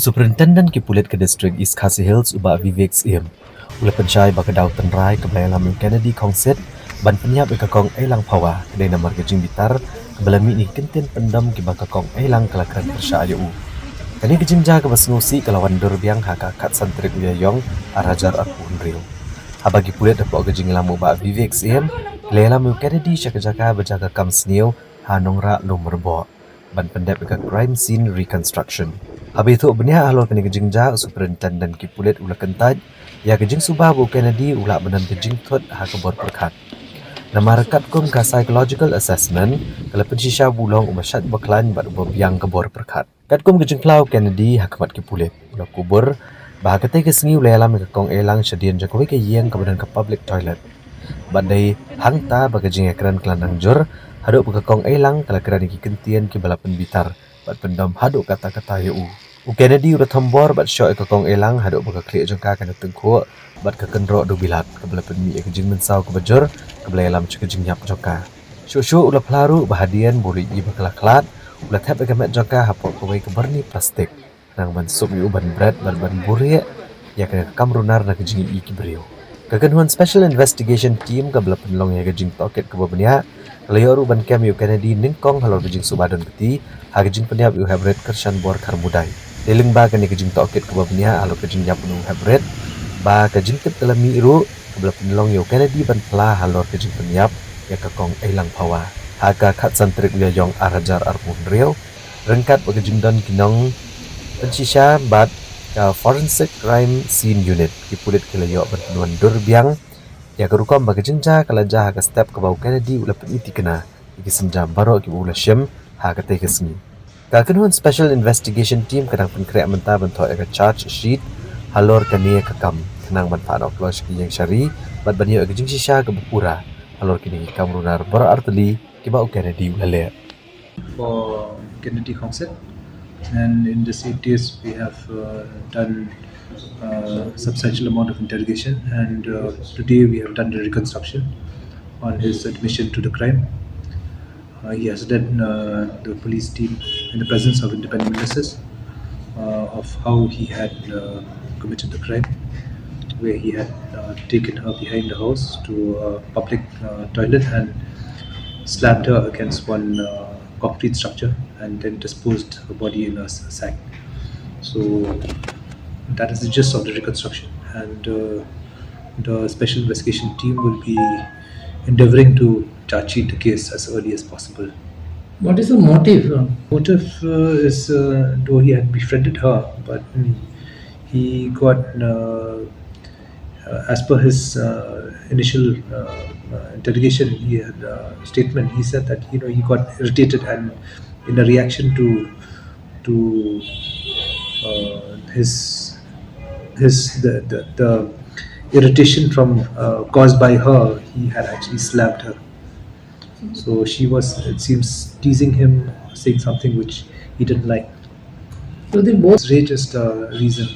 Superintendent ki pulit ke district East Khasi Hills uba Vivek Syiem. Ula pencai baka daw tenrai ke Eilang Kenedy kongset ban Pyniap ke kong Eilang Phawa kedai namar ke Jingkren kebelami ni kenten pendam ki baka kong Eilang kelakran persaya u. Kani ke jingja ke basngusi kelawan durbiang haka kat santrik uyayong arajar arpun ril. Habagi pulit dapat ke jinglamu ba Vivek Syiem Eilang Kenedy syaka-jaka berjaga kam sniu hanongra lumrbo ban pendap ke crime scene reconstruction. Habis itu benih alor kini kejing ja superintendent ki pulit ula kentaj ya kejing subah bu Kenedy ula benan kejing thut ha kebor perkat. Nama rekat kum ka psychological assessment kalau pensisha bulong umasyat baklan bat ubo biang kebor perkat. Kat kum kejing klau Kenedy ha kemat ki pulit ula kubur bah ketai ke sengi ula alam ke kong Eilang sedian Jokowi ke yeng kemudian ke public toilet. Badai hangta bagi jing ekran kelandang jur Haduh bagi kong Eilang kalau kerana ki kentian ki bala Pynbitar bat pendam Haduh kata-kata yu. Kenedy udah tombor bat syok ke kong Eilang Haduh bagi klik jengka kena tengku bat ke kendro do bilat ke bala penmi ke jing mensau ke bajur ke bala alam ke jing nyap jengka. Syuk-syuk udah pelaru bahadian boleh i bakelaklat udah tap ke mat jengka hapok ke ke berni plastik. Nang ban sup yu ban bread ban burik ya kena kamrunar na ke jing i ki beriu. Kekenuan Special Investigation Team ke bala penlong ya ke jing toket ke babanya Layoru ban kem yu Kenedy ningkong halor bijing subadon peti ha gejing Pyniap yu habret kershan bor karmudai. Deling ba kani gejing tokit ke babnya halor gejing nyap nu habret ba gejing ket dalam miru kebela penlong yu Kenedy ban pla halor gejing Pyniap ya ke kong Eilang Phawa. Ha ka khat santrik ya yong arajar arpun reo rengkat ba gejing don kinong pensisha bat forensic crime scene unit ki pulit ke layo ban penuan durbiang ya kerukom bagi jenja kalau jah ke step ke bau Kenedy ulah peniti kena iki senja baro ki ulah Syiem ha ke ke sengi ka kenuan special investigation team kadang penkreak mentah bentuk ke charge sheet halor kani ke kam kenang manfaat oklos ki yang syari bat banyo ke jingsisha ke bepura halor kini kam runar baro arteli ki bau Kenedy ulah le for Kenedy concept, and in this 8 days we have done substantial amount of interrogation, and today we have done the reconstruction on his admission to the crime. He has done the police team in the presence of independent witnesses of how he had committed the crime, where he had taken her behind the house to a public toilet and slammed her against one concrete structure and then disposed her body in a sack. So that is the gist of the reconstruction, and the special investigation team will be endeavoring to charge sheet the case as early as possible. What is the motive? Motive is though he had befriended her, but he got, as per his initial interrogation, he had statement. He said that he got irritated, and in a reaction to the irritation from caused by her, he had actually slapped her. So she was, it seems, teasing him, saying something which he didn't like. So they both Rage is the reason